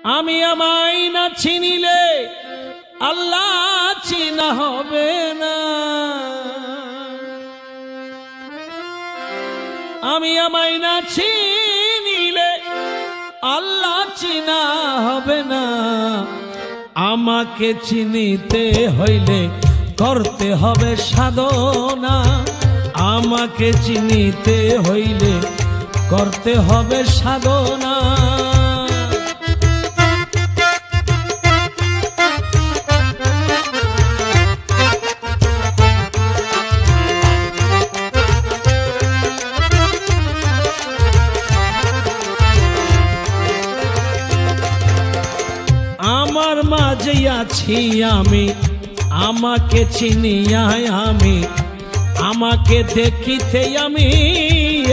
আমি আমায় না চিনিলে আল্লাহ চিনা হবে না। আমি আমায় না চিনিলে আল্লাহ চিনা হবে না। আমাকে চিনিতে হইলে করতে হবে সাধনা। আমাকে চিনিতে হইলে করতে হবে সাধনা। আমার মাঝে আছি আমি, আমাকে চিনিয়ায় আমি, আমাকে দেখিতে আমি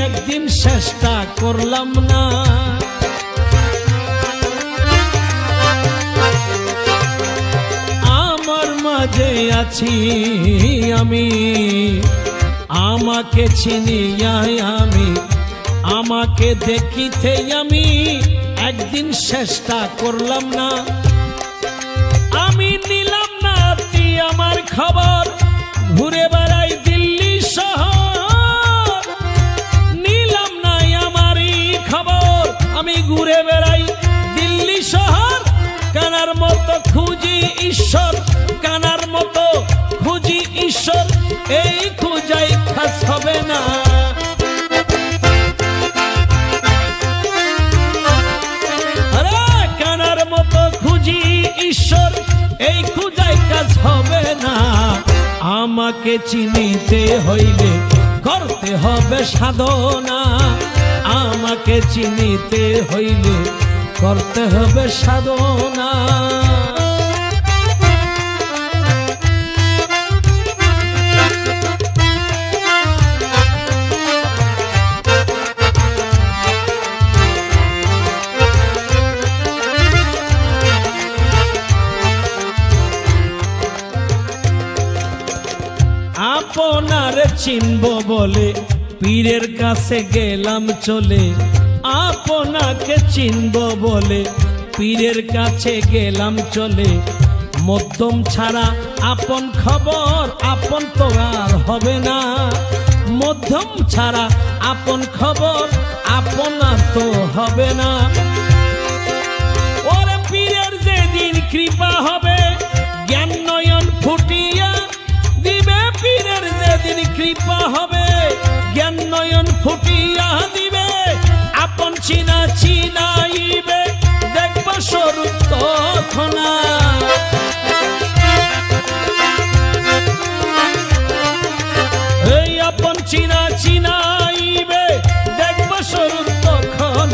একদিন চেষ্টা করলাম না। আমার মাঝে আছি আমি, আমাকে চিনিয়ায় আমি, আমাকে দেখিতে আমি একদিন চেষ্টা করলাম না। আমি নিলাম না তুই আমার খবর, ঘুরে বেড়াই দিল্লি শহর। নিলাম না আমারই খবর, আমি ঘুরে বেড়াই দিল্লি শহর। কানার মতো খুঁজি ঈশ্বর, কানার মতো খুঁজি ঈশ্বর, এই খুঁজাই খাস হবে না। ঈশ্বর এই খুঁজাই কাজ হবে না। আমাকে চিনিতে হইলে করতে হবে সাধনা। আমাকে চিনিতে হইলে করতে হবে সাধনা। আপনার চিনব বলে পীরের কাছে গেলাম চলে। আপনাকে চিনব বলে পীরের কাছে গেলাম চলে। মধ্যম ছাড়া আপন খবর আপন তো আর হবে না। মধ্যম ছাড়া আপন খবর আপন আর তো হবে না। ওরে পীরের যেদিন কৃপা হবে জ্ঞান নয়ন ফুটিয়া দিবে। পীরের যেদিন কৃপা হবে জ্ঞান নয়ন ফুটিয়া দিবে। আপন চিনা চিনাইবে দেখবা স্বরূপ তখন। এই আপন চিনা চিনাইবে দেখবা স্বরূপ তখন।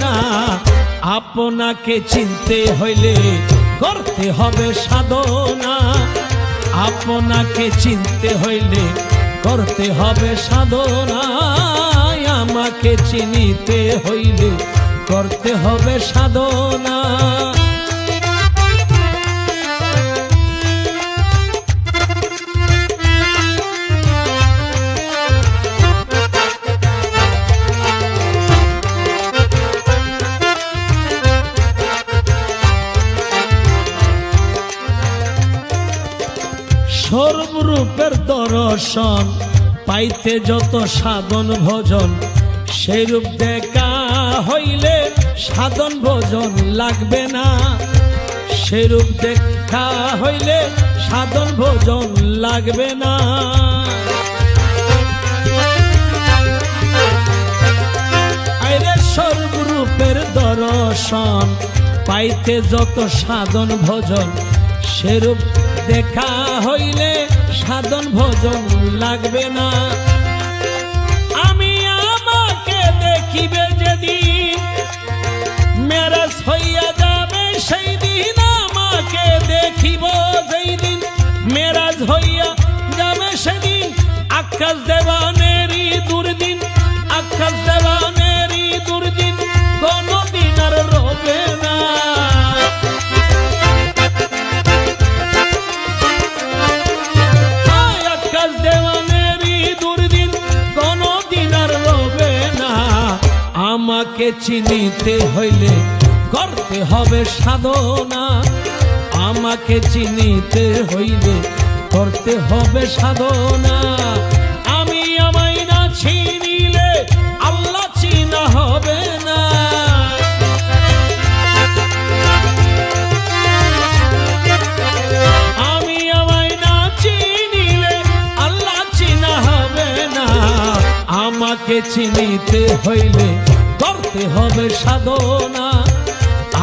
আপনাকে চিনতে হইলে করতে হবে সাধনা। আপনাকে চিনতে হইলে করতে হবে সাধনা। আমাকে চিনিতে হইলে করতে হবে সাধনা। সর্বরূপের দর্শন পাইতে যত সাধন ভজন, সেই রূপ দেখা হইলে সাধন ভজন লাগবে না। সেই রূপ দেখা হইলে সাধন ভজন লাগবে না। আরে সর্বরূপের দর্শন পাইতে যত সাধন ভজন, সেরূপ দেখা হইলে সাধন ভজন লাগবে না। আমি আমাকে দেখিবে যেদিন মেরাজ হইয়া যাবে সেই দিন। আমাকে দেখিব যেই দিন মেরাজ হইয়া যাবে সেদিন। আকাশ দেওয়ানেরই দুর্দিন, আকাশ দেওয়ানেরই দুর্দিন কোনদিন আর রবে না। আমাকে চিনিতে হইলে করতে হবে সাধনা, আমাকে চিনিতে হইলে করতে হবে সাধনা। আমি আমায় না চিনিলে আল্লাহ চিনা হবে না। আমি আমায় না চিনিলে আল্লাহ চিনা হবে না। আমাকে চিনিতে হইলে করতে হবে সাধনা,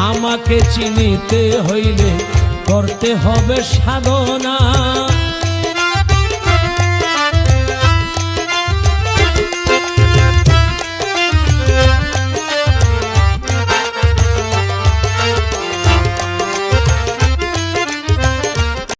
আমাকে চিনিতে হইলে করতে হবে সাধনা।